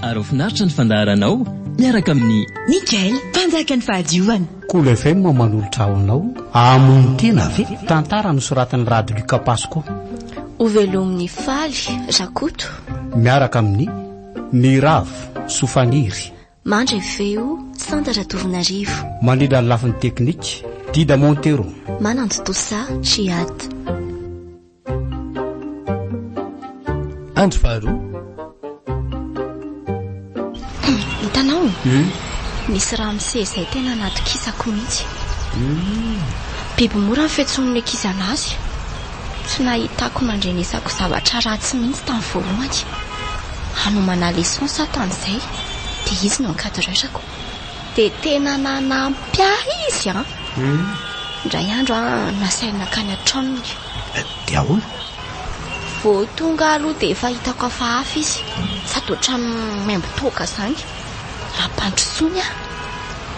ary finaritra ny fandaharanao miaraka amin'ny Mikael mpanjaka ny fahadiovana. Cool FM manolotra ao amin'ny tena ve tantara nosoratan'ny Radio Luka Pasco. Ovelomin'ny faly Rakoto miaraka amin'ny Niravo Sofaniry mandray feo Sandra Tovinarivo manindra ny lafin'ny teknika Dida Montero mananto tosa Chiat andro faharoa. Hitanao misy raha misy izay tena natokisako mihitsy. Biby mora ny fiantsoan'ny ankizy anazy. Tsy nahitako mandrenesako zavatra ratsy mihitsy tamin'ny voalohany. Hanomana leçonsa tamin'izay dia izy no ankadirairako. Dia tena nanampy izy Indray andro nasaina nakany an-tranony. Dia ahoana? Vao tonga aloha dia efa hitako hafahafa izy. Sady ohatrany membo toaka izany. Rampandrosoany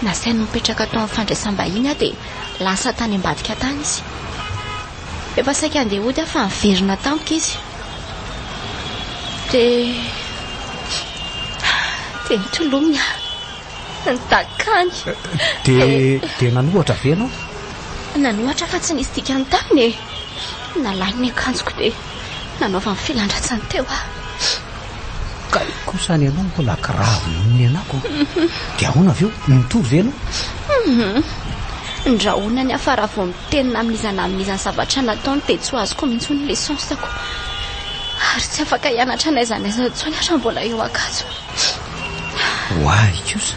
nasaina mipetraka tao amin'ny fandraisam-bahiny dia lasa tany ambadika tany izy. Efa saika andeha hody fa niverina tampoka izy. Dia nitolomina nitakany. Dia nanohatra ve ianao? Nanohatra fa tsy nisy dikany taminy. Nalany ny akanjoko dia nanaova ny filandratsany teo Ka kosa ny ianao mbola kiravo ny anako. Dia ahoana avy eo? Nitory ve ianao? Ndrahoana ny afara vao mitenina amin'izany zavatra nataony dia tsy ho azoko mihitsy ny leçonsako. Ary tsy afaka hianatra n'aiza intsony raha mbola eo akajo. Hoay kosa.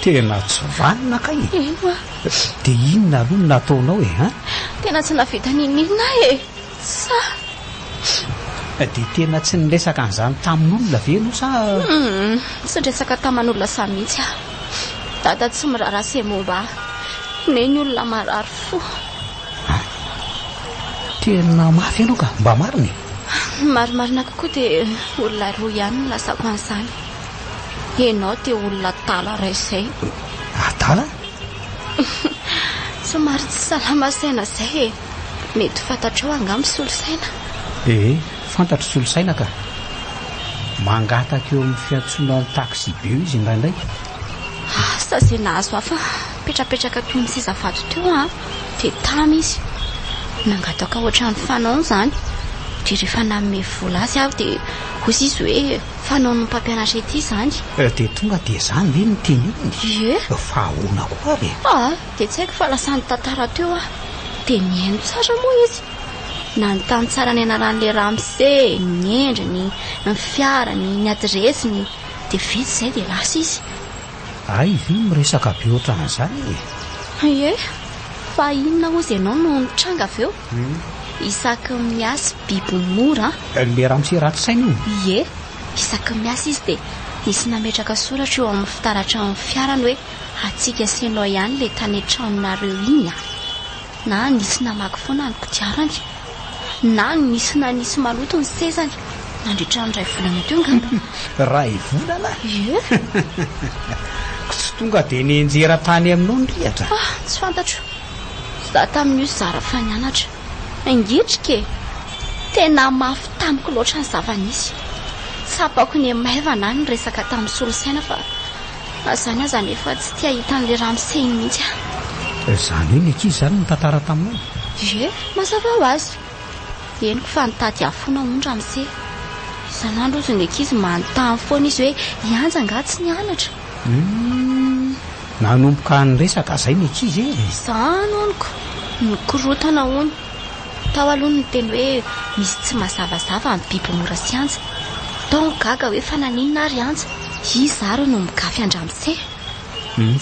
Tena tsy vanina kay. Eno Dia inona aloha no nataonao tena tsy navita ninina sa dia tena tsy niresaka an'izany tamin'olona ve no sa? Tsy niresaka tamin'olona sa mihitsy dada tsy mirara se momba neny olona marary fo. Tena mafy ianao ka mba mariny? Marimarina kokoa dia olona roa ihany no lasako an'izany. Ianao dia olona tala ray izay. Atala? Somary tsy salama saina izay mety fantatrao angamba solosaina. Fantatro solosaina ka. Mangataka eo amin'ny fiantsoana ny taxi be izy indraindray. Sa izay nahazo hafa petrapetraka toy ny sezavato teo dia tamy izy. Nangataka ohatran'ny fanao izany. Dia rehefa nanome vola azy aho dia hozy izy hoe fanao ny mpampianatra ety izany. Dia tonga dia izany ve ny teneny? Fa ahoana koa ve? Dia tsy haiko fa lasa ny tantara teo dia nihaino tsara moa izy. Nanontany tsara ny anaran'ilay ramose, ny endriny, ny fiarany, ny adresiny. Dia vitsy izay dia lasa izy. Vy miresaka be ohatran'izany. Fa inona ozy ianao no nitranga avy eo? Isaky miasy biby mora. Le ramose ratsy saina io? Isaky miasy izy dia nisy nametraka soratra eo amin'ny fitaratra amin'ny fiarany hoe atsika senao ihany le tany an-tranonareo iny na nisy namaky foana ny kodiarany na nisy maloto ny sezany nandritra ny ray volana teo ngamba. Ray volana? Tsy tonga dia nienjera tany aminao ny rihatra? Tsy fantatro. Za tamin'io zara fa nianatra. Angitrika tena mafy tamiko loatra ny zava-nisy. Tsapako ny maivana ny resaka tamin'ny solosaina fa azany aza nefa tsy tia hita n'ilay ramose iny mihitsy. Izany hoe ny ankizy izany no tantara taminao? Mazava ho azy. Henoko fa nitady afoana hono ramose. Isan'andro ozy ny ankizy manontany foana izy hoe hianja nga tsy nianatra. Nanomboka niresaka izay ny ankizy Izany honoko nikorotana hono. Tao aloha ny teny hoe misy tsy mazavazava amin'ny biby mora sy anja. Tao gaga hoe fa naninona ary anja. Izary no migafy andramose.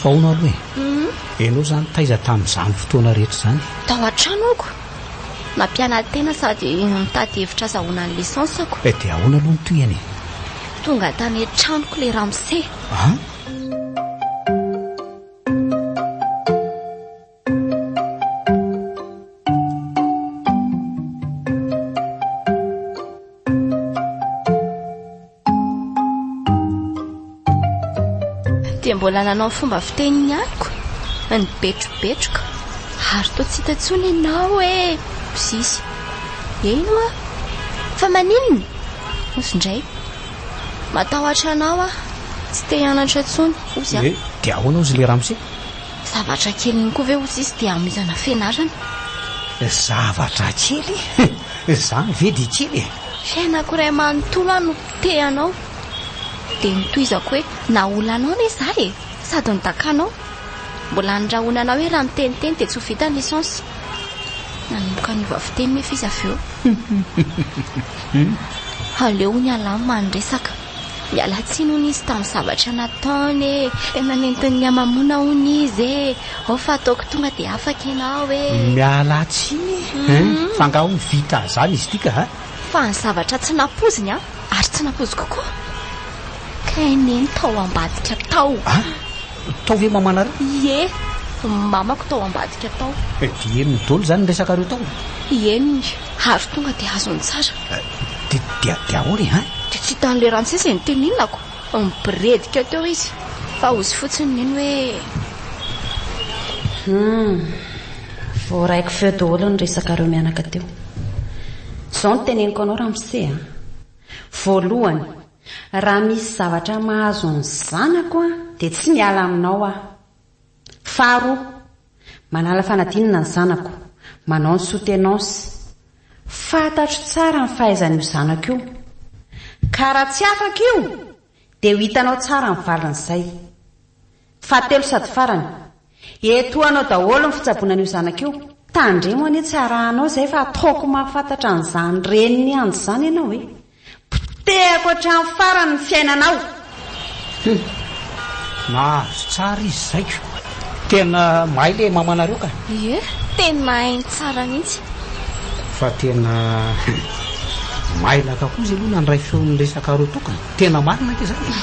Fa hono aloha ianao izany taiza tamin'izany fotoana rehetra izany? Tao an-tranoko nampiana-tena sady mitady hevitra azahoana ny leçonsako. Dia ahoana aloha ny toyany? Tonga tany an-tranoko ilay ramose. Dia mbola nanao fomba fiteniny ihanyko ny betrobetroka ary toa tsy hita intsony ianao hoe sisy eno fa maninona osy indray matahotra anao a tsy te hianatra intsony ozy a dia ahoana ozy le ramose zavatra kely koa ve ozy izy dia hamizana fianarana zavatra kely zany ve dia kely fiainako iray manontolo a no te anao dia nitoizako hoe na olanao ne za sady nidakanao mbola ndrahona anao hoe raha miteniteny dia tsy ho vita ny lisansy nanomboka niova fiteny mefa izy avy eo aleo ny alamo mandresaka miala tsiny hony izy tamin'ny zavatra nataony tena nentin'ny amamona hony izy ao fa ataoko tonga dia afaka ianao miala tsiny fa nga ho vita zany izy tika fa ny zavatra tsy napoziny ary tsy napozy kokoa ka neny tao ambadika tao tao ve mamana ie mamako tao ambadika tao dia midolo zany resaka reo tao eny ary tonga dia azony tsara dia ahory dia tsy hitan'le rantsesy nyteninako mibiredika teo izy fa ozy fotsiny neny hoe voaraiko feo daholo ny resaka reo mianaka teo izao no teneniko anao ramose voalohany raha misy zavatra mahazo ny zanako dia tsy miala aminao faharoa manala fanadinana ny zanako manao ny soutenance fantatro tsara ny fahaizan'io zanako io ka raha tsy afaka io dia ho hitanao tsara ny valan'izay fahatelo sady farany etoanao daholo ny fitsaboanan'io zanako io tandremo anie tsy arahanao izay fa ataoko mahafantatra n'izany reniny andro izany ianao hoe pitehako hatramin'ny farany ny fiainanao nahazo tsara izy zaiko tena mahay le mamanareo ka tena hainy tsara mihitsy fa tena mailaka koa izy aloha nandray feo ny resaka reo tokana tena marina ke zany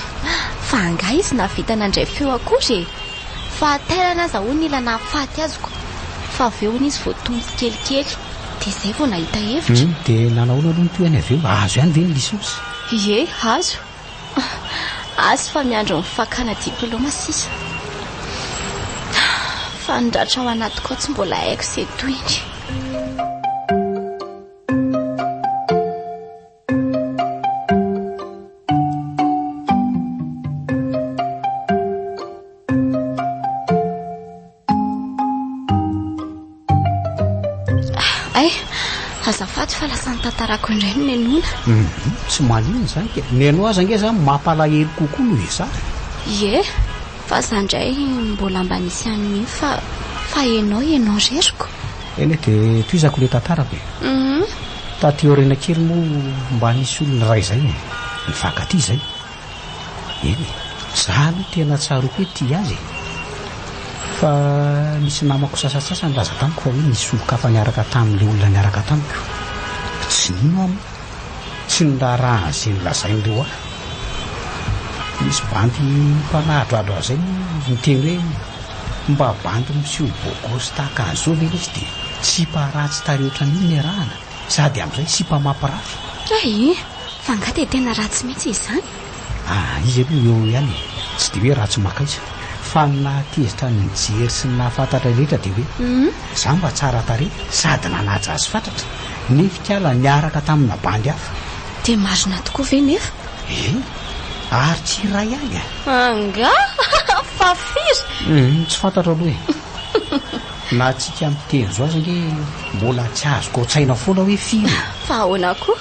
fa anga izy navita nandray feo akory fa tairana aza ho ny ilana faty azoko fa avy eo ny izy voatombo kelikely dia izay vao nahita hevitra dia nanahoana aloha nytoany avy eo azo ihany ve ny lisosy azo fa miandro ny fakana diplôma sisa fa ndratra ao anatiko tsy mbola haiko izay toindry azafady fa lasa nytantarako indray no nenona tsy maliny zany ke neno aza nge zany mampalahelo kokoa no izany fa zandray mbola mba nisy any fa enao reriko eny dia toizako le tantarako tateorena kely moa mba nisy olona ray zay nifankaty zay eny za aloha tena tsaroko hoe ty azy fa misy namako sasatsasa nilaza tamiko fa hoe nisy olo-kafa niaraka tamin'le olona niaraka tamiko tsy nino amo tsy niraharaha izay nilazain'ireo misy bandy mpanahadroadro azay niteny hoe mba bandy monsieur bogosy tahaka an'izao ve izy dia tsy mparatsy tareotra n'io ny arahana sady amin'izay tsy mpamapirafy fa nga dia tena ratsy mihitsy izany izy aloha eo ihany tsy dia hoe ratsy makaiza fa nahatezitra nijery sy nahafantatra rehetra dia hoe za mba tsara tare sady nanaja azy fantatra nefikala niaraka tamina bandy hafa dia marina tokoa ve nefa ary tsy ray any anga fa firy tsy fantatra aloha na tsika miteny zao azy nge mbola tsy azoko tsaina foana hoe firy fa ahoana koa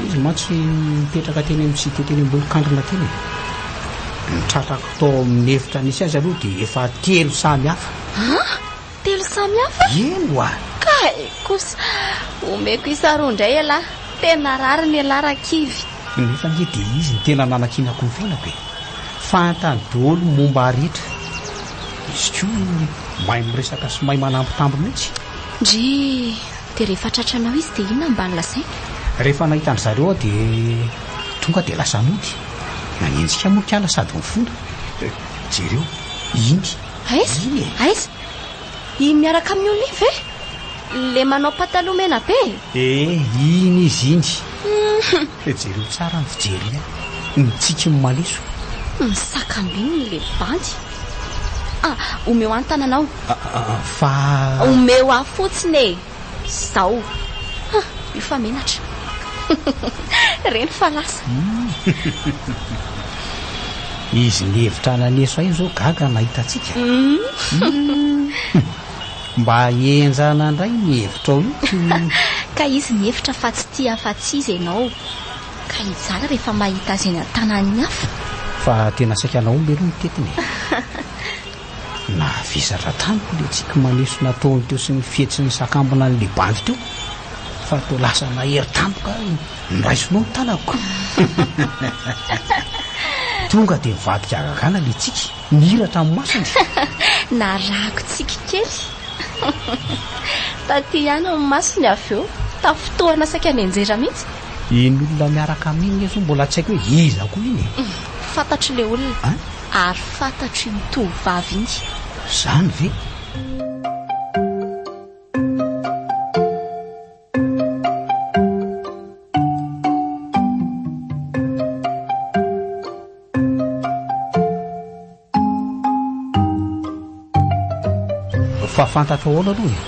izy mantsy mipetraka teny amin'ny site teny ambolo-kandrina teny nitratrako tao amin'ny efitra nisy azy aloha dia efa 3 samy hafa 3 samy hafa eno kay kosa omeko isaroandray alahy tena rary ny alarakivy nefa nge dia izy ny tena nanakinako ny fiainako fantany dolo momba aritra izy koa mahay miresaka sy mahay manampitambo mihitsy ndry dia rehefa tratranao izy dia inona mba nilasainy rehefa nahitany zareo dia tonga dia lasa mody nanenjika mokala sady mifona jereo iny aiza iny miaraka amin'ny olona ve le manao pataloha mena be iny izy iny jereo tsara ny fijery nitsika ny maleso misakambiny le bandy omeo any tananao fa omeo aho fotsiny zao io fa menatra reny fa lasa izy ny hevitra naneso io zao gaga mahitatsika mba enjana indray ny hevitra ao io ka izy ny hevitra fa tsy tia afa-tsy izy ianao ka hijara rehefa mahita azy eny an-tanany hafa fa tena sakanao omby aloha nytetiny na visatra tamiko le tsika maneso nataony teo sy ny fietsy ny sakambona n'le bandy teo fa to lasa nahery tampoka niraisonao ny tanako tonga dia mivadika agagana le tsika nihiratra amin'ny masony narako tsika kely taty ihany amin'ny masony avy eo tafotoana saika ny anjera mihitsy iny olona miaraka amin'iny zo mbola tsy haiko hoe iza koa iny fantatro le olona ary fantatro io mitovavy iny zany ve fa fantatro ahoana aloha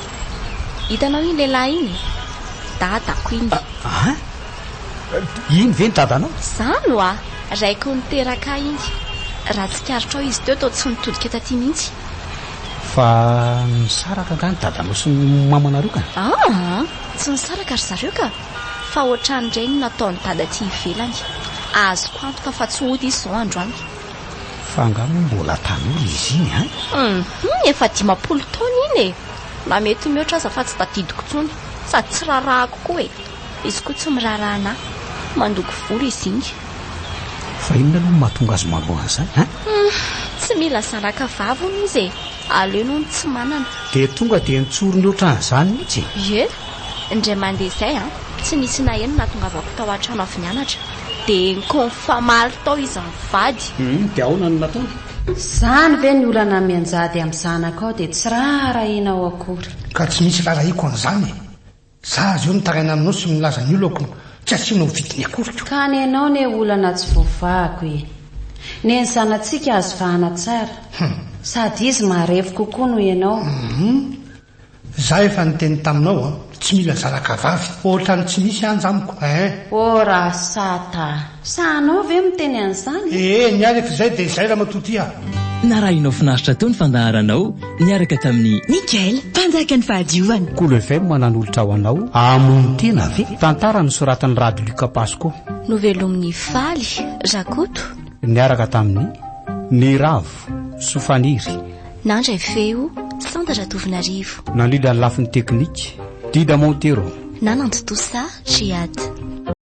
hitanao iny lehilahy iny dadako iny iny ve ny dadanao zany o raiko niteraka iny raha tsikaritra ao izy teo tao tsy nitodika taty mihitsy fa nisaraka nga ny dadanao sy ny mamanareo ka tsy nisaraka ry zareo ka fa ohatran'indray no nataony dada ty ivelany azoko antoka fa tsy ody izy zao andro any fa angamo mbola tanora izy iny efa 10 taona iny na mety mihoatra aza fa tsy tadidiko tsony sady tsy rarahako koa izy koa tsy mirarahana mandoko volo izy iny fa inona aloha mahatonga azy malohan'izany tsy mila saraka vavony izy aleo noho ny tsy manana dia tonga dia nitsoro ny ohatran'izany mihitsy indray mandeha izay tsy nisy naheno nahatongavako tao an-trano avy nianatra dia nikonfamaly tao izy mivady dia ahoana no nataony zany ve ny olana mianjady amin'ny zanaka ao dia tsy raharahinao akory ka tsy misy laraiko an'izany za azy eo nitaraina aminao sy milaza ny olako tsy asianao vidiny akoriko ka ny ianao ny olana tsy voavahako ny zanantsika azo vahana tsara sady izy maharevo kokoa no ianao za efa niteny taminao tsy mila zaraka vavy ohatra ny tsy misy anjamiko raha sata sahanao ve miteny an'izany ny ary efa izay dia izay raha matoty na raha inao finaritra teo ny fandaharanao niaraka tamin'ny Mikael, mpanjaka ny fahadiovana. Cool FM manan'olotra ho anao amony tena ve tantara ny soratan'ny Radio Luka Pasco novelomin'ny faly Rakoto niaraka tamin'ny Niravo Sofaniry nandray feo Sandra Tovinarivo nalila ny lafiny teknika Dida Montero Nananto Tosa Jihad